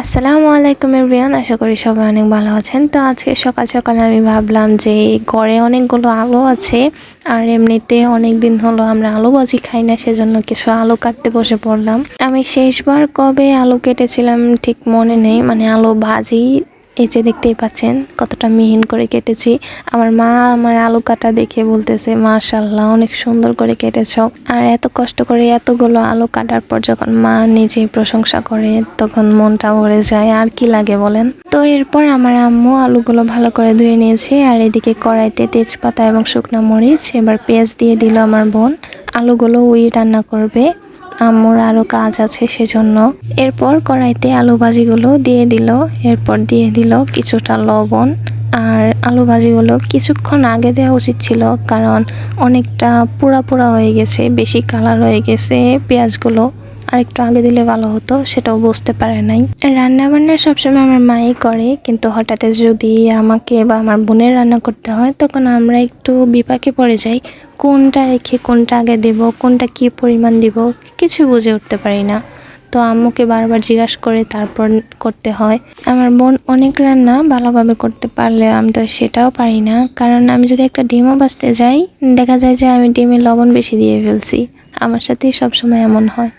আসসালামু আলাইকুম এভরিওয়ান, আশা করি সবাই অনেক ভালো আছেন। তো আজকে সকাল সকাল আমি ভাবলাম যে ঘরে অনেকগুলো আলু আছে, আর এমনিতে অনেক দিন হলো আমরা আলু ভাজি খাই না, সেজন্য কিছু আলু কাটতে বসে পড়লাম। আমি শেষবার কবে আলু কেটেছিলাম ঠিক মনে নেই, মানে আলু ভাজি। এই যে দেখতেই পাচ্ছেন কতটা মিহিন করে কেটেছি। আমার মা আমার আলু কাটা দেখে বলতেছে, মাশাআল্লাহ অনেক সুন্দর করে কেটেছো। আর এত কষ্ট করে এতগুলো আলু কাটার পর যখন মা নিজেই প্রশংসা করে তখন মনটা ভরে যায়, আর কি লাগে বলেন। তো এরপর আমার আম্মু আলুগুলো ভালো করে ধুয়ে নিয়েছে, আর এদিকে কড়াইতে তেজপাতা এবং শুকনো মরিচ, এবার পেঁয়াজ দিয়ে দিল আমার বোন। আলুগুলো ওই রান্না করবে, আম্মুর আরও কাজ আছে সেজন্য। এরপর কড়াইতে আলু ভাজিগুলো দিয়ে দিল, এরপর দিয়ে দিল কিছুটা লবণ। আর আলু ভাজিগুলো কিছুক্ষণ আগে দেওয়া উচিত ছিল, কারণ অনেকটা পোড়া পোড়া হয়ে গেছে, বেশি কালার হয়ে গেছে পেঁয়াজগুলো। আর একটু আগে দিলে ভালো হতো, সেটাও বুঝতে পারে নাই। রান্না বান্না সবসময় আমার মাই করে, কিন্তু হঠাৎ যদি আমাকে বা আমার বোনের রান্না করতে হয় তখন আমরা একটু বিপাকে পড়ে যাই। কোনটা রেখে কোনটা আগে দেব, কোনটা কি পরিমাণ দিব, কিছু বুঝে উঠতে পারি না। তো আম্মুকে বারবার জিজ্ঞাসা করে তারপর করতে হয়। আমার বোন অনেক রান্না ভালোভাবে করতে পারলে আমি তো সেটাও পারি না, কারণ আমি যদি একটা ডিমও ভাজতে যাই দেখা যায় যে আমি ডিমে লবণ বেশি দিয়ে ফেলছি। আমার সাথেই সবসময় এমন হয়।